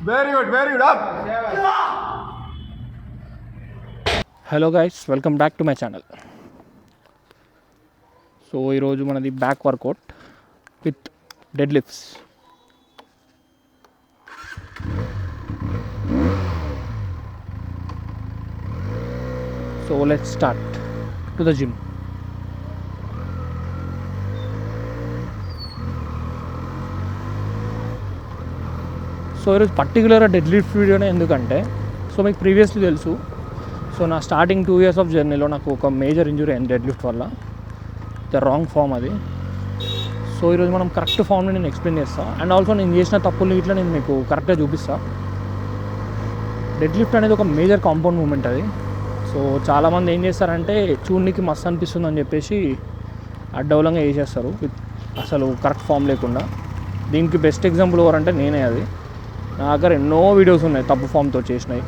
Very good up. Hello guys, welcome back to my channel. So ఈరోజు మనది back workout with dead lifts. So let's start to the gym. So ఈరోజు పర్టికులర్గా dead lift వీడియోనే ఎందుకంటే, so మీకు previously తెలుసు, so నా starting 2 years of జర్నీలో నాకు ఒక మేజర్ ఇంజురీ అయింది డెడ్ లిఫ్ట్ వల్ల. ద రాంగ్ ఫామ్ అది. సో ఈరోజు మనం కరెక్ట్ ఫామ్ని నేను ఎక్స్ప్లెయిన్ చేస్తాను. అండ్ ఆల్సో నేను చేసిన తప్పులు ఇట్లా నేను మీకు కరెక్ట్గా చూపిస్తాను. డెడ్ లిఫ్ట్ అనేది ఒక మేజర్ కాంపౌండ్ మూమెంట్ అది. సో చాలామంది ఏం చేస్తారంటే చూడడానికి మస్తు అనిపిస్తుంది అని చెప్పేసి అడ్డవలంగా వేసేస్తారు అసలు కరెక్ట్ ఫామ్ లేకుండా. దీనికి బెస్ట్ ఎగ్జాంపుల్ ఎవరంటే నేనే. అది నా దగ్గర ఎన్నో వీడియోస్ ఉన్నాయి తప్పు ఫామ్తో చేసినాయి.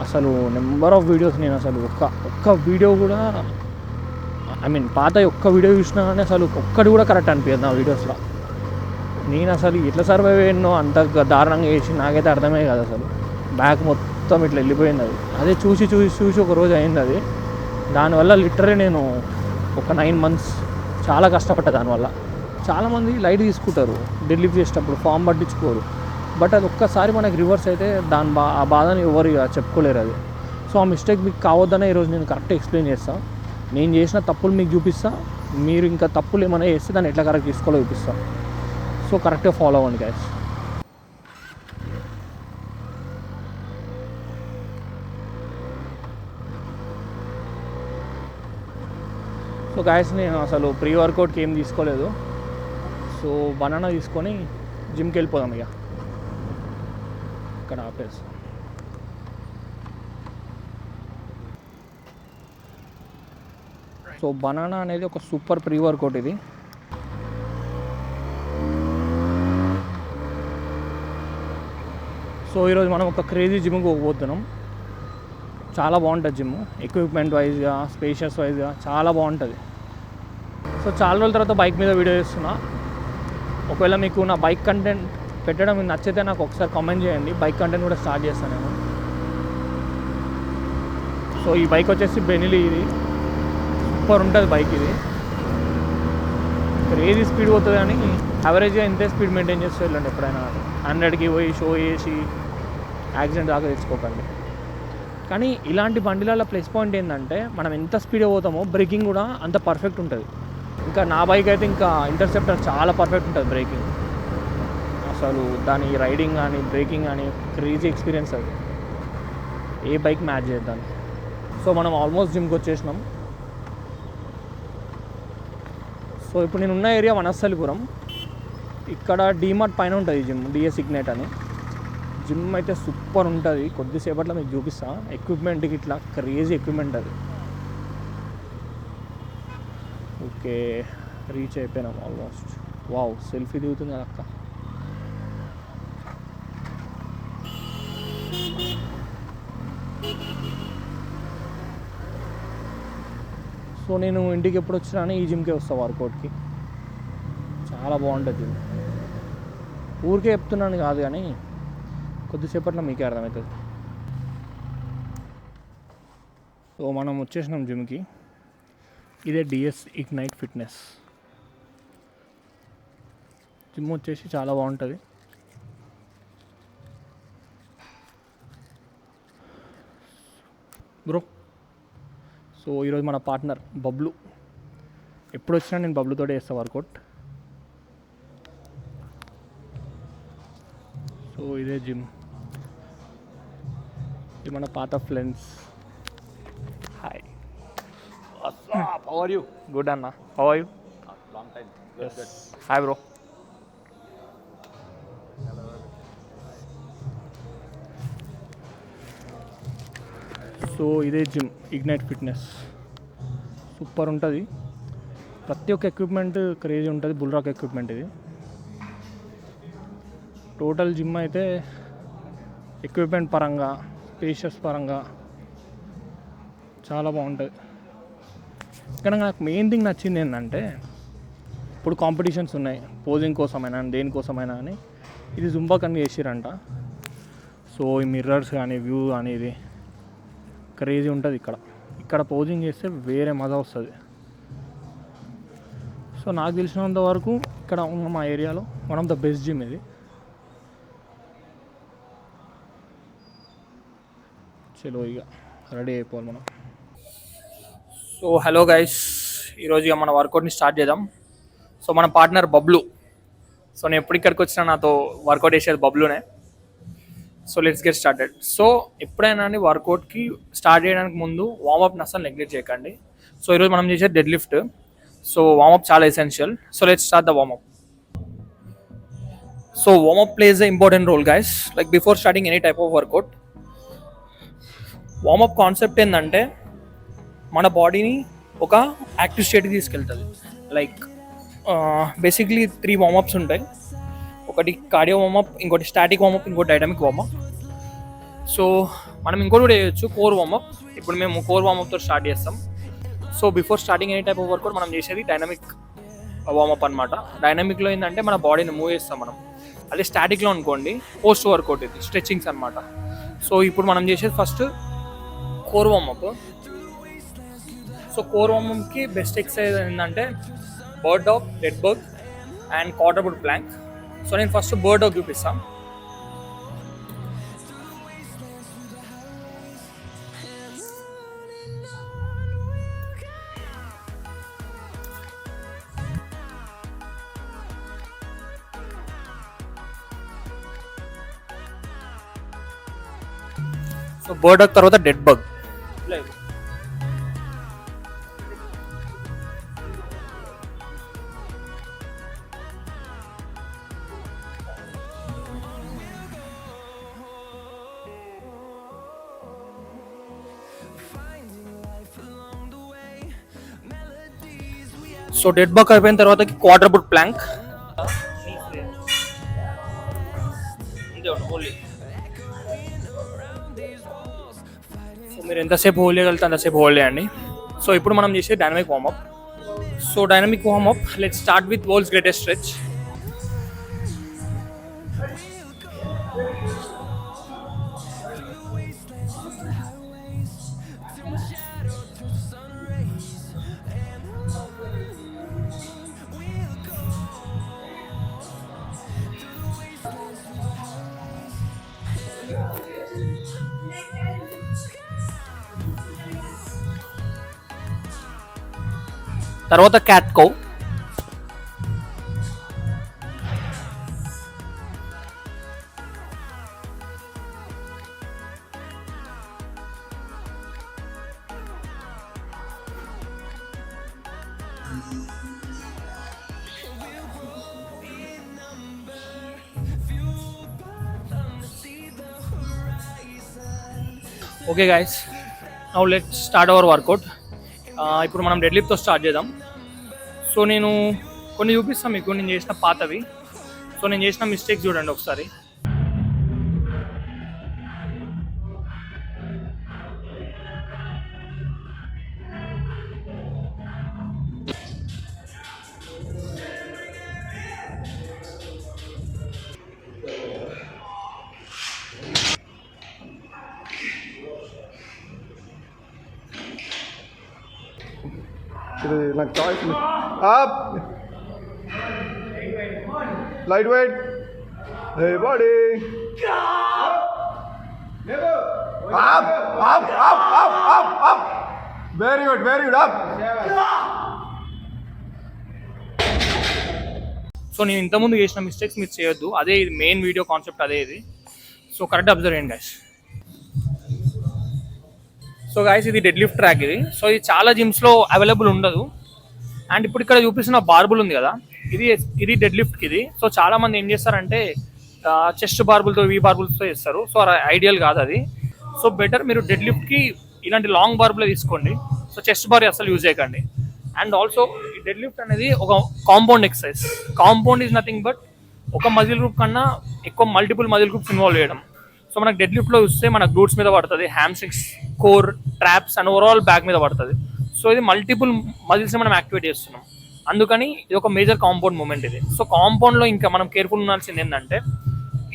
అసలు నెంబర్ ఆఫ్ వీడియోస్. నేను అసలు ఒక్క వీడియో కూడా, పాత ఒక్క వీడియో చూసినా కానీ అసలు ఒక్కటి కూడా కరెక్ట్ అనిపించదు నా వీడియోస్లో. నేను అసలు ఎట్లా సర్వైవ్ అయ్యానో అంత దారుణంగా చేసి నాకైతే అర్థమే కాదు. అసలు బ్యాక్ మొత్తం ఇట్లా వెళ్ళిపోయింది. అదే చూసి ఒక రోజు అయింది అది. దానివల్ల లిటరలీ నేను ఒక 9 months చాలా కష్టపడ్డా. దానివల్ల చాలామంది లైట్ తీసుకుంటారు డెడ్ లిఫ్ట్ చేసేటప్పుడు, ఫామ్ పట్టించుకోరు. బట్ అది ఒక్కసారి మనకి రివర్స్ అయితే ఆ బాధని ఎవరు చెప్పుకోలేరు అది. సో ఆ మిస్టేక్ మీకు కావద్దనే ఈరోజు నేను కరెక్ట్గా ఎక్స్ప్లెయిన్ చేస్తాను. నేను చేసిన తప్పులు మీకు చూపిస్తాను. మీరు ఇంకా తప్పులు ఏమైనా చేస్తే దాన్ని ఎట్లా కరెక్ట్ తీసుకోవాలో చూపిస్తాను. సో కరెక్ట్గా ఫాలో అవ్వండి గైస్. సో గైస్, నేను అసలు ప్రీ వర్కౌట్కి ఏం తీసుకోలేదు. సో బనానా తీసుకొని జిమ్కి వెళ్ళిపోదాం. ఇక ఇక్కడ ఆపేసి. సో బనానా అనేది ఒక సూపర్ ప్రీ వర్కౌట్ ఇది. సో ఈరోజు మనం ఒక క్రేజీ జిమ్కి పోతున్నాం. చాలా బాగుంటుంది జిమ్, ఎక్విప్మెంట్ వైజ్గా, స్పేషియస్ వైజ్గా చాలా బాగుంటుంది. సో చాలా రోజుల తర్వాత బైక్ మీద వీడియో చేస్తున్నా. ఒకవేళ మీకు నా బైక్ కంటెంట్ పెట్టడం మీకు నచ్చితే నాకు ఒకసారి కామెంట్ చేయండి. బైక్ కంటెంట్ కూడా స్టార్ట్ చేస్తాను నేను. సో ఈ బైక్ వచ్చేసి బెనిలీ. ఇది సూపర్ ఉంటుంది బైక్. ఇది క్రేజీ స్పీడ్ పోతుంది కానీ యావరేజ్గా ఇంతే స్పీడ్ మెయింటైన్ చేస్తూ వెళ్ళండి. ఎప్పుడైనా 100కి పోయి షో చేసి యాక్సిడెంట్ దాకా తెచ్చుకోకండి. కానీ ఇలాంటి బండిలలో ప్లస్ పాయింట్ ఏంటంటే మనం ఎంత స్పీడ్ పోతామో బ్రేకింగ్ కూడా అంత పర్ఫెక్ట్ ఉంటుంది. ఇంకా నా బైక్ అయితే ఇంకా ఇంటర్సెప్టర్ చాలా పర్ఫెక్ట్ ఉంటుంది బ్రేకింగ్. అసలు దాని రైడింగ్ కానీ బ్రేకింగ్ కానీ క్రేజీ ఎక్స్పీరియన్స్ అది. ఏ బైక్ మ్యాచ్ చేద్దాం. సో మనం ఆల్మోస్ట్ జిమ్కి వచ్చేసినాం. సో ఇప్పుడు నేను ఉన్న ఏరియా వనస్థలిపురం. ఇక్కడ డీమార్ట్ పైన ఉంటుంది జిమ్, డిఎస్ ఇగ్నైట్ అని. జిమ్ అయితే సూపర్ ఉంటుంది. కొద్దిసేపట్లో మీకు చూపిస్తాను. ఎక్విప్మెంట్కి ఇట్లా క్రేజీ ఎక్విప్మెంట్ అది. ఓకే, రీచ్ అయిపోయినాం ఆల్మోస్ట్. వావ్, సెల్ఫీ దిగుతుంది కదా అక్క. సో నేను ఇంటికి ఎప్పుడు వచ్చినా ఈ జిమ్కే వస్తాను వర్కౌట్కి. చాలా బాగుంటుంది జిమ్. ఊరికే చెప్తున్నాను కాదు కానీ కొద్దిసేపట్లో మీకే అర్థమవుతుంది. సో మనం వచ్చేసినాం జిమ్కి. ఇదే డిఎస్ ఇగ్నైట్ ఫిట్నెస్ జిమ్. వచ్చేసి చాలా బాగుంటుంది. బ్రో, సో ఈరోజు మన పార్ట్నర్ బబ్లు. ఎప్పుడు వచ్చినా నేను బబ్లుతోటే చేస్తాను వర్కౌట్. సో ఇదే జిమ్. ఇది మన పాత friends. Hi, how are you? Good అన్న, how are you? Long time. Hi bro. So ఇదే జిమ్ ఇగ్నైట్ ఫిట్నెస్. సూపర్ ఉంటుంది. ప్రతి ఒక్క ఎక్విప్మెంట్ క్రేజీ ఉంటుంది. బుల్రాక్ ఎక్విప్మెంట్ ఇది. టోటల్ జిమ్ అయితే ఎక్విప్మెంట్ పరంగా, స్పేషియస్ పరంగా చాలా బాగుంటుంది. కానీ నాకు మెయిన్ థింగ్ నచ్చింది ఏంటంటే, ఇప్పుడు కాంపిటీషన్స్ ఉన్నాయి పోజింగ్ కోసమైనా దేనికోసమైనా అని, ఇది జుంబా కన్నా చేసిరంట. సో ఈ మిర్రర్స్ కానీ వ్యూ అనేది క్రేజీ ఉంటుంది. ఇక్కడ పోజింగ్ చేస్తే వేరే మజా వస్తుంది. సో నాకు తెలిసినంత వరకు ఇక్కడ ఉన్న మా ఏరియాలో one of the best gym ఇది. చలో ఇక రెడీ అయిపోవాలి మనం. సో హలో గైస్, ఈరోజు ఇక మన వర్కౌట్ని స్టార్ట్ చేద్దాం. సో మన పార్ట్నర్ బబ్లు. సో నేను ఎప్పుడు ఇక్కడికి వచ్చినా నాతో వర్కౌట్ చేసేది బబ్లునే. So let's get started. So ఎప్పుడైనా వర్కౌట్కి స్టార్ట్ చేయడానికి ముందు వార్మప్ని అసలు నెగ్లెక్ట్ చేయకండి. సో ఈరోజు మనం చేసే డెడ్ లిఫ్ట్. సో వార్మప్ చాలా essential. So let's start the warmup. So warmup plays a important role guys, like before starting any type of workout. Warmup concept ఏంటంటే మన బాడీని ఒక యాక్టివ్ స్టేట్కి తీసుకెళ్తుంది. లైక్ బేసిక్లీ 3 వార్మప్స్ ఉంటాయి. ఒకటి కార్డియో వార్మప్, ఇంకోటి స్టాటిక్ వార్మప్, ఇంకోటి డైనమిక్ వార్మప్. సో మనం ఇంకోటి కూడా చేయొచ్చు, కోర్ వార్మప్. ఇప్పుడు మేము కోర్ వార్మప్తో స్టార్ట్ చేస్తాం. So before starting any type of work out మనం చేసేది డైనమిక్ వార్మప్ అనమాట. డైనమిక్లో ఏంటంటే మన బాడీని మూవ్ చేస్తాం మనం. అదే స్టాటిక్లో అనుకోండి పోస్ట్ వర్కౌట్, ఇది స్ట్రెచ్చింగ్స్ అనమాట. సో ఇప్పుడు మనం చేసేది first core warmup. So core వార్మప్కి బెస్ట్ ఎక్సర్సైజ్ ఏంటంటే bird dog, dead bug and quadruple plank. So నేను ఫస్ట్ బర్డ్ డాగ్ చూపిస్తాను. సో బర్డ్ డాగ్ తర్వాత dead bug. So dead bug అయిపోయిన తర్వాత క్వాడ్రపుల్ ప్లాంక్. సో మీరు ఎంతసేపు హోల్డ్ చేయగలిగితే అంతసేపు హోల్డ్ చేయండి. సో ఇప్పుడు మనం చేసే dynamic warmup. So dynamic warmup, let's start with world's greatest stretch. తర్వాత cat cow. Okay guys, now let's start our workout. ఇప్పుడు మనం డెడ్ లిఫ్ట్తో స్టార్ట్ చేద్దాం. సో నేను కొన్ని చూపిస్తాను మీకు, నేను చేసిన పాతవి. సో నేను చేసిన మిస్టేక్స్ చూడండి ఒకసారి. ఇది నాకు choice up, light weight, hey body, up up up up up up, very good up. So నేను ఇంతకుముందు చేసిన మిస్టేక్స్ మీరు చేయొద్దు, అదే ఇది మెయిన్ వీడియో కాన్సెప్ట్, అదే ఇది. సో కరెక్ట్ అబ్జర్వ్ చేయండి గైస్. సో గైస్ ఇది డెడ్ లిఫ్ట్ ట్రాక్ ఇది. సో ఇది చాలా జిమ్స్లో అవైలబుల్ ఉండదు. అండ్ ఇప్పుడు ఇక్కడ చూపిస్తున్న బార్బుల్ ఉంది కదా, ఇది డెడ్ లిఫ్ట్కి ఇది. సో చాలా మంది ఏం చేస్తారంటే చెస్ట్ బార్బుల్తో, వీ బార్బుల్స్తో చేస్తారు. సో ఐడియల్ కాదు అది. సో బెటర్ మీరు డెడ్ లిఫ్ట్కి ఇలాంటి లాంగ్ బార్బులే తీసుకోండి. సో చెస్ట్ బార్ అసలు యూజ్ చేయకండి. అండ్ ఆల్సో ఈ డెడ్ లిఫ్ట్ అనేది ఒక compound exercise. Compound is nothing but ఒక మజిల్ గ్రూప్ కన్నా ఎక్కువ మల్టిపుల్ మజిల్ గ్రూప్స్ ఇన్వాల్వ్ చేయడం. సో మనకు డెడ్ లిఫ్ట్లో చూస్తే మనకు గ్లూట్స్ మీద పడుతుంది, hamstrings, core, traps and overall back మీద పడుతుంది. సో ఇది మల్టిపుల్ మజిల్స్ని మనం యాక్టివేట్ చేస్తున్నాం. అందుకని ఇది ఒక మేజర్ కాంపౌండ్ మూమెంట్ ఇది. సో కాంపౌండ్లో ఇంకా మనం కేర్ఫుల్ ఉండాల్సింది ఏంటంటే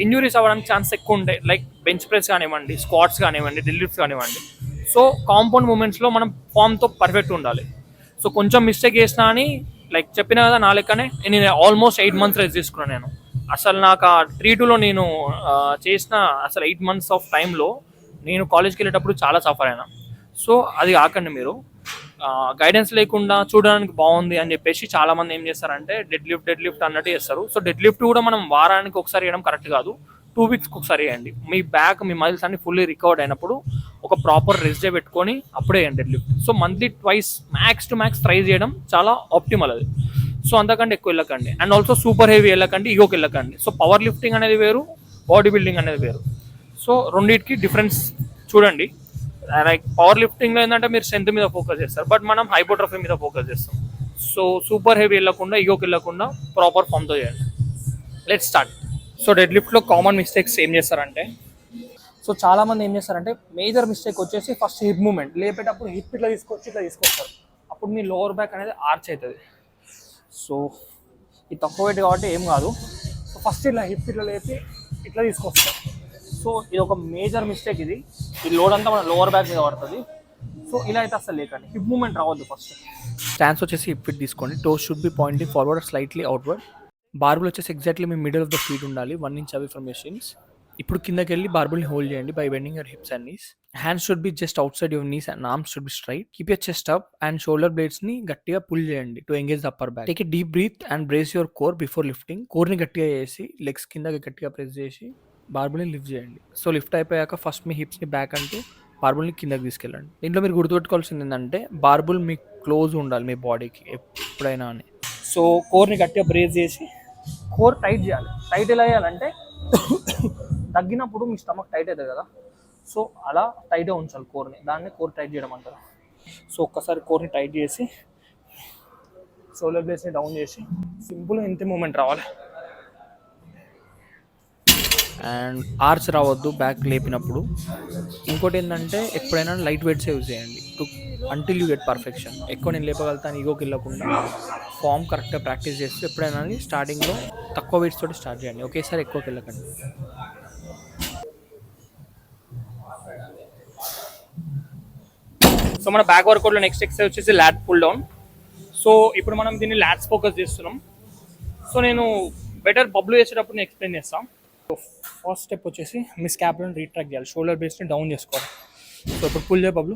ఇంజురీస్ అవ్వడానికి ఛాన్స్ ఎక్కువ ఉంటాయి. లైక్ బెంచ్ ప్రెస్ కానివ్వండి, స్క్వాట్స్ కానివ్వండి, డెడ్ లిఫ్ట్స్ కానివ్వండి. సో కాంపౌండ్ మూమెంట్స్లో మనం ఫామ్తో పర్ఫెక్ట్ ఉండాలి. సో కొంచెం మిస్టేక్ చేసినా అని లైక్ చెప్పిన కదా, నా లెక్కనే నేను ఆల్మోస్ట్ 8 months రెస్ట్ తీసుకున్నాను. నేను అసలు నాకు ఆ 3-2లో నేను చేసిన అసలు 8 months ఆఫ్ టైంలో నేను కాలేజ్కి వెళ్ళేటప్పుడు చాలా సఫర్ అయినా. సో అది కాకండి మీరు. గైడెన్స్ లేకుండా చూడడానికి బాగుంది అని చెప్పేసి చాలామంది ఏం చేస్తారంటే డెడ్ లిఫ్ట్ అన్నట్టు చేస్తారు. సో డెడ్ లిఫ్ట్ కూడా మనం వారానికి ఒకసారి చేయడం కరెక్ట్ కాదు, 2 weeks ఒకసారి చేయండి. మీ బ్యాక్, మీ మజిల్స్ అన్ని ఫుల్లీ రికవర్డ్ అయినప్పుడు ఒక ప్రాపర్ రెస్ట్ డే పెట్టుకొని అప్పుడే చేయండి dead lift. So monthly twice max to max try చేయడం చాలా ఆప్టిమల్ అది. సో అంతకంటే ఎక్కువ వెళ్ళకండి. అండ్ ఆల్సో సూపర్ హెవీ వెళ్ళకండి, ఈగోకి వెళ్ళకండి. సో పవర్ లిఫ్టింగ్ అనేది వేరు, బాడీ బిల్డింగ్ అనేది వేరు. సో రెండింటికి డిఫరెన్స్ చూడండి. లైక్ పవర్ లిఫ్టింగ్లో ఏంటంటే మీరు స్ట్రెంత్ మీద ఫోకస్ చేస్తారు, బట్ మనం హైపోట్రఫీ మీద ఫోకస్ చేస్తాం. సో సూపర్ హెవీ వెళ్ళకుండా, ఈగోకి వెళ్ళకుండా ప్రాపర్ ఫామ్తో చేయండి. Let's start. సో డెడ్ లిఫ్ట్లో కామన్ మిస్టేక్స్ ఏం చేస్తారంటే, సో చాలామంది ఏం చేస్తారంటే మేజర్ మిస్టేక్ వచ్చేసి ఫస్ట్ హిప్ మూమెంట్. లేపేటప్పుడు హిప్ ఇట్లా తీసుకొస్తారు, అప్పుడు మీ లోవర్ బ్యాక్ అనేది ఆర్చ్ అవుతుంది. సో ఇది తక్కువ వెయిట్ కాబట్టి ఏం కాదు. సో ఫస్ట్ ఇలా హిప్ ఇట్లా లేపి ఇట్లా తీసుకొస్తారు. సో ఇది ఒక మేజర్ మిస్టేక్. ఇది లోడ్ అంతా మన లోవర్ బ్యాక్ మీద పడుతుంది. సో ఇలా అయితే అసలు లేకండి, హిప్ మూమెంట్ రావద్దు. ఫస్ట్ స్టాన్స్ వచ్చేసి హిప్ ఫిట్ తీసుకోండి. Toes should be pointing forward, slightly outward. Barbell వచ్చేసి ఎగ్జాక్ట్లీ మీ మిడిల్ ఆఫ్ ద ఫీట్ ఉండాలి, 1 inch అవే ఫ్రమ్ మెషిన్స్. ఇప్పుడు కిందకి వెళ్ళి బార్బుల్ని హోల్డ్ చేయండి by bending your hips and knees. Hands should be just outside your knees and arms should be straight. Keep your chest up and shoulder blades ని గట్టిగా pull చేయండి to engage the upper back. Take a deep breath and brace your core before lifting. కోర్ని గట్టిగా చేసి legs కింద గట్టిగా press చేసి బార్బుల్ని లిఫ్ట్ చేయండి. సో లిఫ్ట్ అయిపోయాక ఫస్ట్ మీ హిప్స్ని బ్యాక్ అంటూ బార్బుల్ని కిందకి తీసుకెళ్ళండి. దీంట్లో మీరు గుర్తుపెట్టుకోవాల్సింది ఏంటంటే బార్బుల్ మీకు క్లోజ్ ఉండాలి మీ బాడీకి ఎప్పుడైనా అని. సో కోర్ని గట్టిగా బ్రేస్ చేసి కోర్ టైట్ చేయాలి. టైట్ ఎలా చేయాలంటే తగ్గినప్పుడు మీ స్టమక్ టైట్ అవుతుంది కదా, సో అలా టైట్గా ఉంచాలి కోర్ని. దాన్ని కోర్ టైట్ చేయడం అంటారు. సో ఒక్కసారి కోర్ని టైట్ చేసి షోల్డర్ బ్లేడ్స్ని డౌన్ చేసి సింపుల్గా ఇంతే మూమెంట్ రావాలి. అండ్ ఆర్చ్ రావద్దు బ్యాక్ లేపినప్పుడు. ఇంకోటి ఏంటంటే ఎప్పుడైనా లైట్ వెయిట్స్ యూజ్ చేయండి అంటిల్ యూ గెట్ పర్ఫెక్షన్. ఎక్కువ నేను లేపగలుగుతాను ఈగోకి వెళ్ళకుండా ఫామ్ కరెక్ట్గా ప్రాక్టీస్ చేస్తూ ఎప్పుడైనా స్టార్టింగ్లో తక్కువ వెయిట్స్ తోటి స్టార్ట్ చేయండి, ఒకేసారి ఎక్కువకి వెళ్ళకండి. సో మన బ్యాక్ వర్కౌట్లో నెక్స్ట్ ఎక్సర్సైజ్ వచ్చేసి ల్యాట్ పుల్ డౌన్. సో ఇప్పుడు మనం దీన్ని ల్యాట్స్ ఫోకస్ చేస్తున్నాం. సో నేను బెటర్ బబ్లు చేసేటప్పుడు నేను ఎక్స్ప్లెయిన్ చేస్తాను. ఫస్ట్ స్టెప్ వచ్చేసి మీ స్కాపులను రీట్రాక్ట్ చేయాలి, షోల్డర్ బేస్ని డౌన్ చేసుకోవాలి. సో ఇప్పుడు పుల్ చేయ బబ్లు.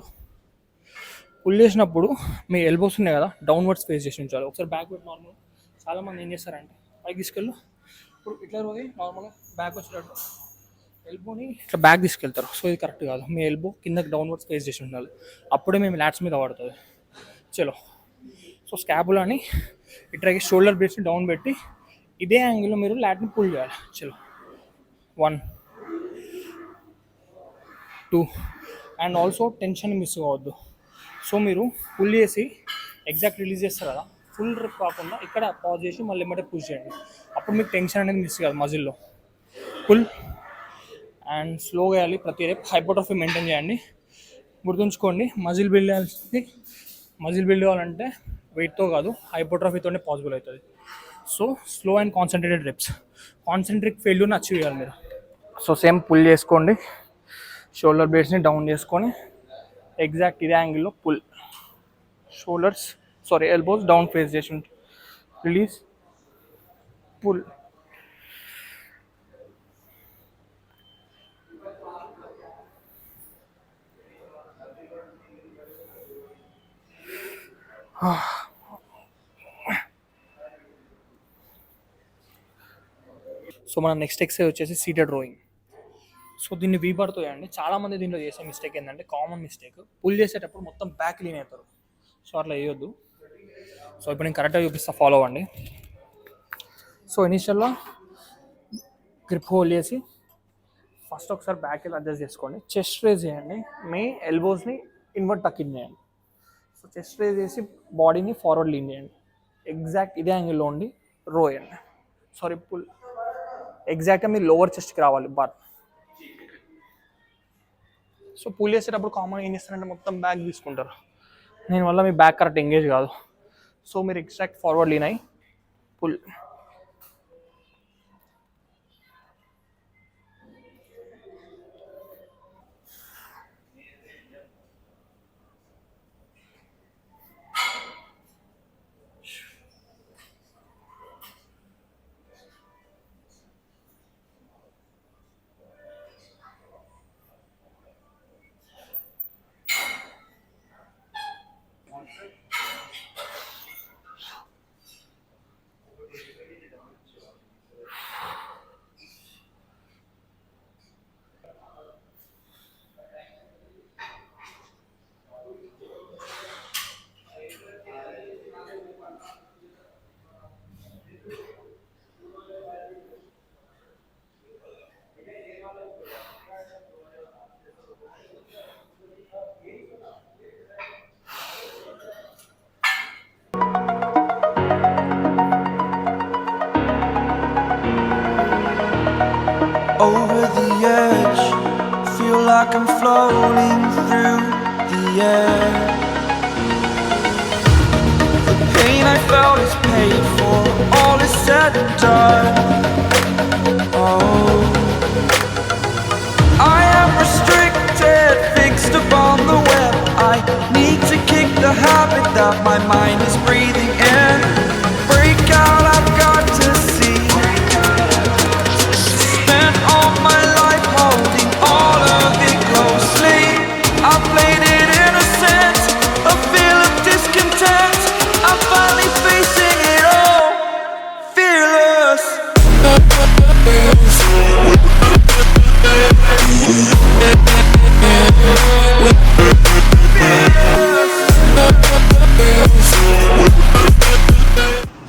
పుల్ చేసినప్పుడు మీ ఎల్బోస్ ఉన్నాయి కదా, డౌన్వర్డ్స్ ఫేస్ చేసి ఉంచాలి. ఒకసారి బ్యాక్ వర్డ్ నార్మల్. చాలామంది ఏం చేస్తారంటే పైకి తీసుకెళ్ళు, ఇప్పుడు ఇట్లా రోజు నార్మల్గా బ్యాక్ వచ్చేటట్టు ఎల్బోని ఇట్లా బ్యాక్ తీసుకెళ్తారు. సో ఇది కరెక్ట్ కాదు. మీ ఎల్బో కిందకి డౌన్వర్డ్స్ ఫేస్ చేసి ఉండాలి, అప్పుడే మేము ల్యాట్స్ మీద పడుతుంది. చలో. సో స్కాపులని ఇట్లా షోల్డర్ బేస్ని డౌన్ పెట్టి ఇదే యాంగిల్లో మీరు ల్యాట్ని పుల్ చేయాలి. చలో 1 2 అండ్ ఆల్సో టెన్షన్ మిస్ కావద్దు. సో మీరు పుల్ చేసి ఎగ్జాక్ట్ రిలీజ్ చేస్తారు కదా, ఫుల్ రిప్ కాకుండా ఇక్కడ పాజ్ చేసి మళ్ళీ ఏమంటే పుష్ చేయండి. అప్పుడు మీకు టెన్షన్ అనేది మిస్ కాదు మజిల్లో. పుల్ అండ్ స్లోగా వేయాలి ప్రతి రేపు. హైపోట్రఫీ మెయింటైన్ చేయండి. గుర్తుంచుకోండి, మజిల్ బిల్డ్ కావాలంటే వెయిట్తో కాదు హైపోట్రఫీతోనే పాసిబుల్ అవుతుంది. So slow and concentrated reps. Concentric ఫెయిల్యూర్ని అచీవ్ చేయాలి మీరు. సో సేమ్ పుల్ చేసుకోండి, షోల్డర్ బ్లేడ్స్ని డౌన్ చేసుకొని ఎగ్జాక్ట్ ఇదే యాంగిల్లో పుల్. ఎల్బోస్ డౌన్ ఫేస్ చేసి రిలీజ్, పుల్. సో మన నెక్స్ట్ ఎక్సర్సైజ్ వచ్చేసి సీటెడ్ రోయింగ్. సో దీన్ని వీబార్తో చేయండి. చాలామంది దీంట్లో చేసే మిస్టేక్ ఏంటంటే, కామన్ మిస్టేక్, పుల్ చేసేటప్పుడు మొత్తం బ్యాక్ లీన్ అవుతారు. సో అట్లా వేయొద్దు. సో ఇప్పుడు నేను కరెక్ట్గా చూపిస్తా, ఫాలో అవ్వండి. సో ఇనిషియల్లో గ్రిప్ హోల్డ్ చేసి ఫస్ట్ ఒకసారి బ్యాక్ వెళ్ళి అడ్జస్ట్ చేసుకోండి. చెస్ట్ రేజ్ చేయండి, మీ ఎల్బోస్ని ఇన్వర్ట్ టకిన్ చేయండి. సో చెస్ట్ రేజ్ చేసి బాడీని ఫార్వర్డ్ లీన్ చేయండి. ఎగ్జాక్ట్ ఇదే యాంగిల్లో ఉండి రో చేయండి. పుల్. ఎగ్జాక్ట్గా మీరు లోవర్ చెస్ట్కి రావాలి బార్. సో పుల్ చేసేటప్పుడు కామన్ ఏం చేస్తారంటే మొత్తం బ్యాక్ తీసుకుంటారు, దీనివల్ల మీ బ్యాక్ కరెక్ట్ ఎంగేజ్ కాదు. సో మీరు ఎగ్జాక్ట్ ఫార్వర్డ్ లీన్ అయ్యి pull. like I'm floating through the air. The pain I felt is paid for, all is said and done. Oh, I am restricted, fixed upon the web. I need to kick the habit that my mind is breathing in. Break out, I've got to see. Spent all my life holding all of it closely. I played it innocent, a feel of discontent. I'm finally facing it all, fearless.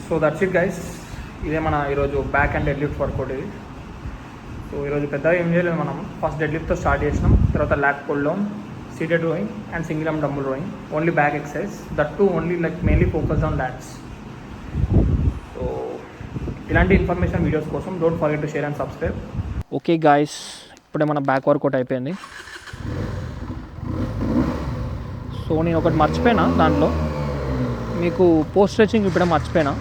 So that's it guys, ఇదే మన ఈరోజు back and dead lift workout ఇది. So ఈరోజు పెద్దగా ఏం చేయలేదు, మనం first dead లిఫ్ట్తో స్టార్ట్ చేసినాం, తర్వాత lat pull down, seated rowing and single arm dumbbell rowing, only back exercise, that too only like mainly focus on lats. So ఇలాంటి ఇన్ఫర్మేషన్ వీడియోస్ కోసం don't forget to share and subscribe. Okay guys, ఇప్పుడే మన back work out అయిపోయింది. So నేను ఒకటి మర్చిపోయినా, దాంట్లో మీకు పోస్ట్ స్ట్రెచింగ్ ఇప్పుడే మర్చిపోయినా,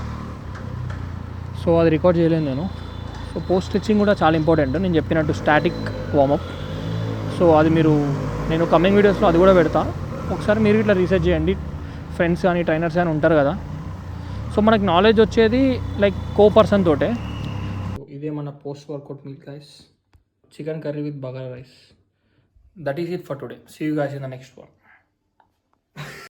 సో అది రికార్డ్ చేయలేదు నేను. సో పోస్ట్ స్ట్రెచింగ్ కూడా చాలా ఇంపార్టెంట్, నేను చెప్పినట్టు స్టాటిక్ వార్మప్. సో అది మీరు, నేను కమింగ్ వీడియోస్లో అది కూడా పెడతా, ఒకసారి మీరు ఇట్లా రీసెర్చ్ చేయండి. ఫ్రెండ్స్ కానీ ట్రైనర్స్ కానీ ఉంటారు కదా, సో మనకి నాలెడ్జ్ వచ్చేది లైక్ పర్సన్ తోటే. ఇదే మన post workout meal guys, chicken curry with bagara rice. That is it for today. See you guys in the next one.